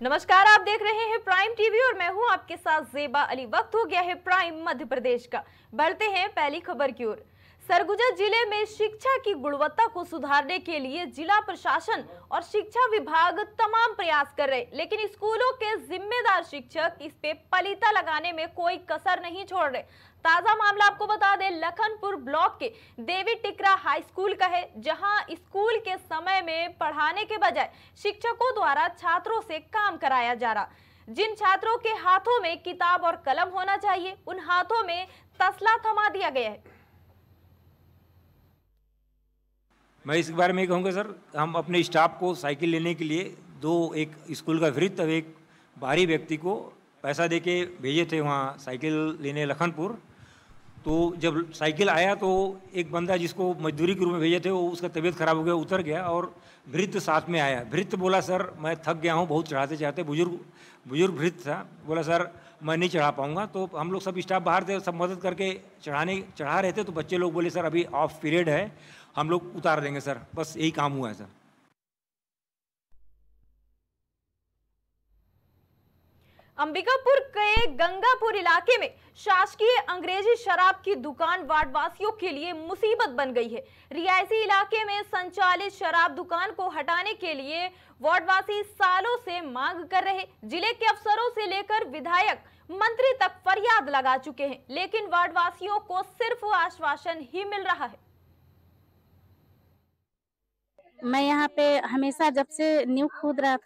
नमस्कार, आप देख रहे हैं प्राइम टीवी और मैं हूं आपके साथ ज़ेबा अली। वक्त हो गया है प्राइम मध्य प्रदेश का। बढ़ते हैं पहली खबर की ओर। सरगुजा जिले में शिक्षा की गुणवत्ता को सुधारने के लिए जिला प्रशासन और शिक्षा विभाग तमाम प्रयास कर रहे, लेकिन स्कूलों के जिम्मेदार शिक्षक इस पे पलीता लगाने में कोई कसर नहीं छोड़ रहे। ताजा मामला आपको बता दें, लखनपुर ब्लॉक के देवी टिकरा हाई स्कूल का है, जहां स्कूल के समय में पढ़ाने के बजाय शिक्षकों द्वारा छात्रों से काम कराया जा रहा। जिन छात्रों के हाथों में किताब और कलम होना चाहिए, उन हाथों में तसला थमा दिया गया है। मैं इस बारे में कहूँगा सर, हम अपने स्टाफ को साइकिल लेने के लिए एक स्कूल का वृत्त एक बाहरी व्यक्ति को पैसा देके भेजे थे वहाँ साइकिल लेने लखनपुर। तो जब साइकिल आया तो एक बंदा जिसको मजदूरी के रूप में भेजे थे वो उसका तबीयत खराब हो गया, उतर गया और वृत्त साथ में आया। वृत्त बोला सर मैं थक गया हूँ, बहुत चढ़ाते चढ़ाते, बुजुर्ग वृत्त था, बोला सर मैं नहीं चढ़ा पाऊँगा। तो हम लोग सब स्टाफ बाहर थे, सब मदद करके चढ़ा रहे थे। तो बच्चे लोग बोले सर अभी ऑफ पीरियड है, हम लोग उतार देंगे सर, बस यही काम हुआ है सर। अंबिकापुर के गंगापुर इलाके में शासकीय अंग्रेजी शराब की दुकान वार्डवासियों के लिए मुसीबत बन गई है। रियायती इलाके में संचालित शराब दुकान को हटाने के लिए वार्डवासी सालों से मांग कर रहे। जिले के अफसरों से लेकर विधायक मंत्री तक फरियाद लगा चुके हैं, लेकिन वार्डवासियों को सिर्फ आश्वासन ही मिल रहा है। मैं यहाँ पे हमेशा जब से न्यू खुदा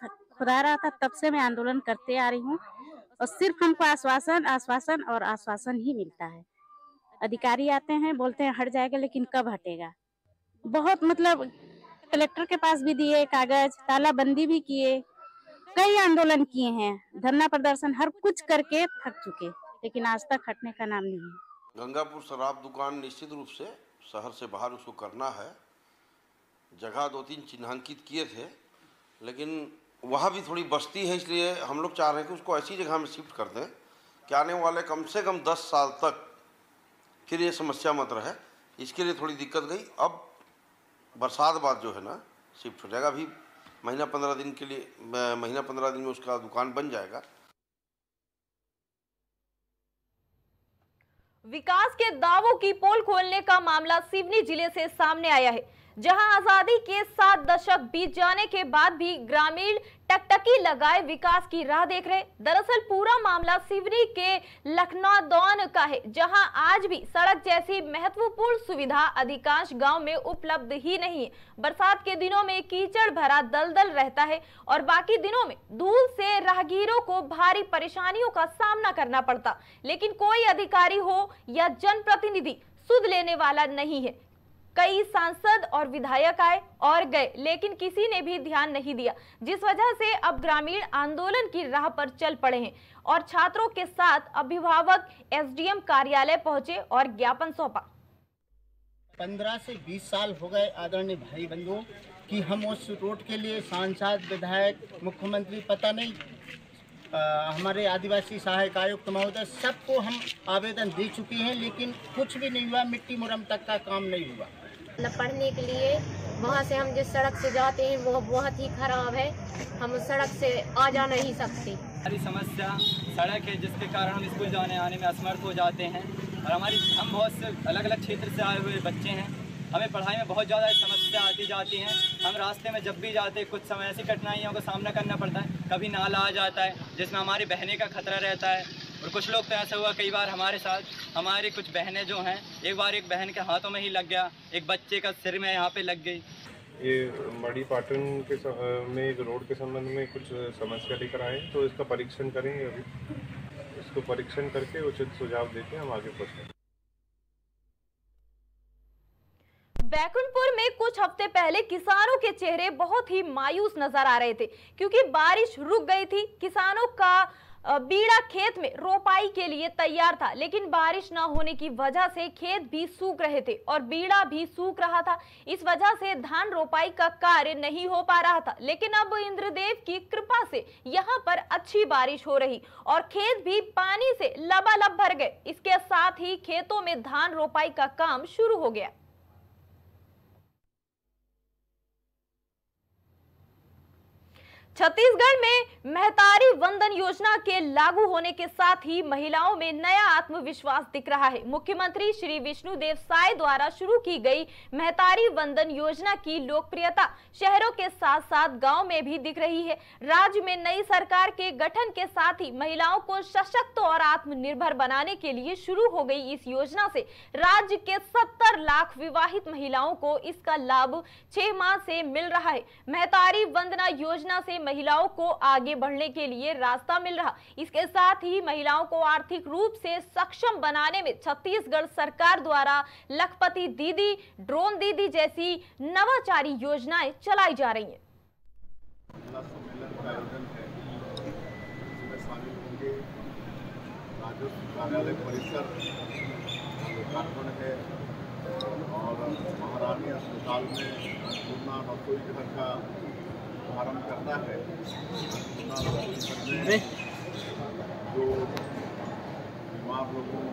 रहा था तब से मैं आंदोलन करते आ रही हूँ और सिर्फ हमको आश्वासन ही मिलता है। अधिकारी आते हैं, बोलते हैं हट जाएगा, लेकिन कब हटेगा। बहुत कलेक्टर के पास भी दिए कागज, तालाबंदी भी किए, कई आंदोलन किए हैं, धरना प्रदर्शन हर कुछ करके थक चुके, लेकिन आज तक हटने का नाम नहीं है। गंगापुर शराब दुकान निश्चित रूप से शहर से बाहर उसको करना है। जगह 2-3 चिन्हांकित किए थे, लेकिन वहाँ भी थोड़ी बस्ती है, इसलिए हम लोग चाह रहे हैं कि उसको ऐसी जगह में शिफ्ट कर दें कि आने वाले कम से कम 10 साल तक फिर ये समस्या मत रहे। इसके लिए थोड़ी दिक्कत गई। अब बरसात बाद जो है ना शिफ्ट हो जाएगा। अभी महीना 15 दिन में उसका दुकान बन जाएगा। विकास के दावों की पोल खोलने का मामला सिवनी जिले से सामने आया है, जहां आजादी के 7 दशक बीत जाने के बाद भी ग्रामीण टकटकी लगाए विकास की राह देख रहे। दरअसल पूरा मामला सिवनी के लखनौदौन का है, जहां आज भी सड़क जैसी महत्वपूर्ण सुविधा अधिकांश गांव में उपलब्ध ही नहीं है। बरसात के दिनों में कीचड़ भरा दलदल रहता है और बाकी दिनों में धूल से राहगीरों को भारी परेशानियों का सामना करना पड़ता, लेकिन कोई अधिकारी हो या जनप्रतिनिधि सुध लेने वाला नहीं है। कई सांसद और विधायक आए और गए, लेकिन किसी ने भी ध्यान नहीं दिया, जिस वजह से अब ग्रामीण आंदोलन की राह पर चल पड़े हैं और छात्रों के साथ अभिभावक एसडीएम कार्यालय पहुंचे और ज्ञापन सौंपा। 15 से 20 साल हो गए आदरणीय भाई बंधुओं कि हम उस रोड के लिए सांसद, विधायक, मुख्यमंत्री, पता नहीं हमारे आदिवासी सहायक आयुक्त महोदय, सबको हम आवेदन दे चुके हैं, लेकिन कुछ भी नहीं हुआ। मिट्टी मुरम तक का काम नहीं हुआ। पढ़ने के लिए वहाँ से हम जिस सड़क से जाते हैं वो बहुत ही खराब है, हम उस सड़क से आ जा नहीं सकते। हमारी समस्या सड़क है, जिसके कारण हम स्कूल जाने आने में असमर्थ हो जाते हैं और हम बहुत से अलग अलग क्षेत्र से आए हुए बच्चे हैं। हमें पढ़ाई में बहुत ज़्यादा समस्या आती जाती हैं। हम रास्ते में जब भी जाते कुछ समय ऐसी कठिनाइयों का सामना करना पड़ता है। कभी नाला आ जाता है जिसमें हमारी बहनें का खतरा रहता है, और कुछ लोग तो ऐसा हुआ कई बार हमारे साथ, हमारी कुछ बहनें जो हैं, एक बार एक बहन के हाथों में ही लग गया, एक बच्चे का सिर में यहाँ पे लग गई। ये बड़ी पाटन में एक रोड के संबंध में कुछ समस्या लेकर आए, तो इसका परीक्षण करेंगे। अभी इसको परीक्षण करके उचित सुझाव देके हम आगे बढ़ेंगे। बैकुंठपुर में कुछ हफ्ते पहले किसानों के चेहरे बहुत ही मायूस नजर आ रहे थे, क्योंकि बारिश रुक गई थी। किसानों का बीड़ा खेत में रोपाई के लिए तैयार था, लेकिन बारिश न होने की वजह से खेत भी सूख रहे थे और बीड़ा भी सूख रहा था। इस वजह से धान रोपाई का कार्य नहीं हो पा रहा था, लेकिन अब इंद्रदेव की कृपा से यहाँ पर अच्छी बारिश हो रही और खेत भी पानी से लबालब भर गए। इसके साथ ही खेतों में धान रोपाई का काम शुरू हो गया। छत्तीसगढ़ में महतारी वंदन योजना के लागू होने के साथ ही महिलाओं में नया आत्मविश्वास दिख रहा है। मुख्यमंत्री श्री विष्णुदेव साय द्वारा शुरू की गई महतारी वंदन योजना की लोकप्रियता शहरों के साथ साथ गांव में भी दिख रही है। राज्य में नई सरकार के गठन के साथ ही महिलाओं को सशक्त और आत्मनिर्भर बनाने के लिए शुरू हो गई इस योजना से राज्य के 70 लाख विवाहित महिलाओं को इसका लाभ 6 माह से मिल रहा है। महतारी वंदना योजना से महिलाओं को आगे बढ़ने के लिए रास्ता मिल रहा। इसके साथ ही महिलाओं को आर्थिक रूप से सक्षम बनाने में छत्तीसगढ़ सरकार द्वारा लखपति दीदी, ड्रोन दीदी जैसी नवाचारी योजनाएं चलाई जा रही हैं। कार्यालय परिसर लोकार्पण है और महारानी अस्पताल में अन्नपूर्णा रसोई घर का प्रारंभ करना है। में जो बीमार लोगों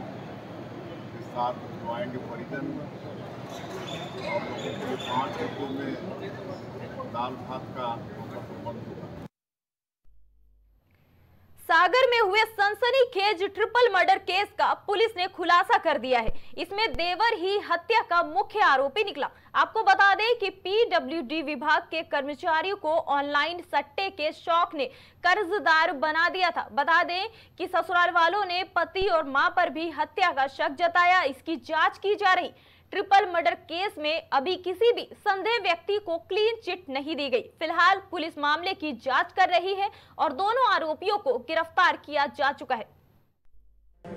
के साथ आएंगे परिजन और लोगों के लिए 5 डिब्बों में दाल भात का प्रबंध होगा। सागर में हुए सनसनीखेज ट्रिपल मर्डर केस का पुलिस ने खुलासा कर दिया है। इसमें देवर ही हत्या का मुख्य आरोपी निकला। आपको बता दें कि पीडब्ल्यूडी विभाग के कर्मचारियों को ऑनलाइन सट्टे के शौक ने कर्जदार बना दिया था। बता दें कि ससुराल वालों ने पति और मां पर भी हत्या का शक जताया। इसकी जांच की जा रही। ट्रिपल मर्डर केस में अभी किसी भी संदेह व्यक्ति को क्लीन चिट नहीं दी गई। फिलहाल पुलिस मामले की जांच कर रही है और दोनों आरोपियों को गिरफ्तार किया जा चुका है।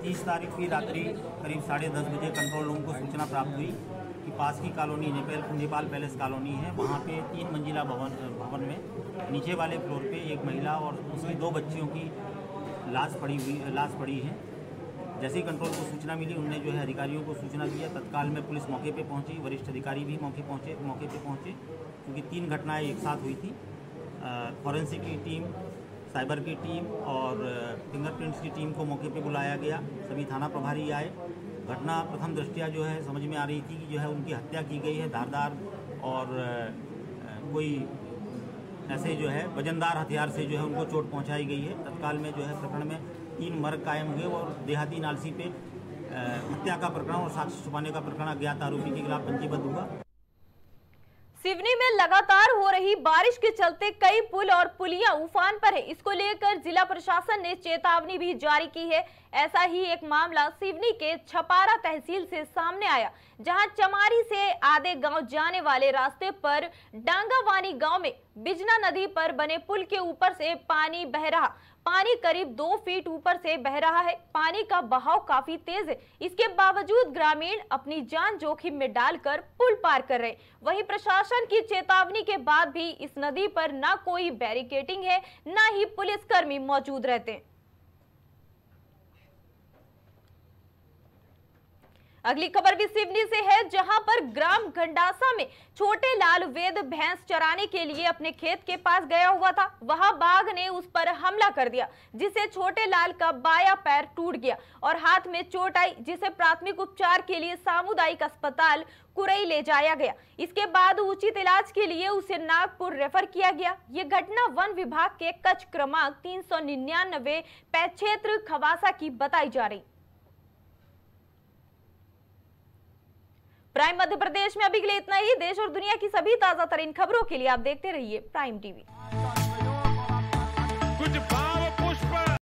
30 तारीख की रात्रि करीब 10:30 बजे कंट्रोल रूम को सूचना प्राप्त हुई कि पास की कॉलोनी नेपाल पैलेस कॉलोनी है। वहाँ पे 3 मंजिला भवन में नीचे वाले फ्लोर पे एक महिला और उसकी 2 बच्चियों की लाश पड़ी है। जैसे ही कंट्रोल को सूचना मिली उन्होंने जो है अधिकारियों को सूचना दिया। तत्काल में पुलिस मौके पे पहुंची, वरिष्ठ अधिकारी भी मौके पे पहुंचे क्योंकि 3 घटनाएं एक साथ हुई थी। फॉरेंसिक की टीम, साइबर की टीम और फिंगरप्रिंट्स की टीम को मौके पे बुलाया गया। सभी थाना प्रभारी आए। घटना प्रथम दृष्टया जो है समझ में आ रही थी कि जो है उनकी हत्या की गई है धारदार और कोई ऐसे जो है वजनदार हथियार से जो है उनको चोट पहुँचाई गई है। तत्काल में जो है प्रकरण में 3 मर्ग कायम हुए और देहाती नालसी पे हत्या का प्रकरण और साक्ष्य छुपाने का प्रकरण अज्ञात आरोपी के खिलाफ पंजीबद्ध हुआ। सिवनी में लगातार हो रही बारिश के चलते कई पुल और पुलियां उफान पर है। इसको लेकर जिला प्रशासन ने चेतावनी भी जारी की है। ऐसा ही एक मामला सिवनी के छपारा तहसील से सामने आया, जहां चमारी से आधे गांव जाने वाले रास्ते पर डांगावानी गांव में बिजना नदी पर बने पुल के ऊपर से पानी बह रहा। पानी करीब 2 फीट ऊपर से बह रहा है। पानी का बहाव काफी तेज है। इसके बावजूद ग्रामीण अपनी जान जोखिम में डालकर पुल पार कर रहे। वहीं प्रशासन की चेतावनी के बाद भी इस नदी पर ना कोई बैरिकेडिंग है, ना ही पुलिसकर्मी मौजूद रहते हैं। अगली खबर भी सिवनी से है, जहां पर ग्राम गंडासा में छोटे लाल वेद भैंस चराने के लिए अपने खेत के पास गया हुआ था। वहां बाघ ने उस पर हमला कर दिया, जिससे छोटे लाल का बायां पैर टूट गया और हाथ में चोट आई, जिसे प्राथमिक उपचार के लिए सामुदायिक अस्पताल कुरई ले जाया गया। इसके बाद उचित इलाज के लिए उसे नागपुर रेफर किया गया। ये घटना वन विभाग के कच्छ क्रमांक 399 पैक्षेत्र खवासा की बताई जा रही। प्राइम मध्य प्रदेश में अभी के लिए इतना ही। देश और दुनिया की सभी ताजा तरीन खबरों के लिए आप देखते रहिए प्राइम टीवी।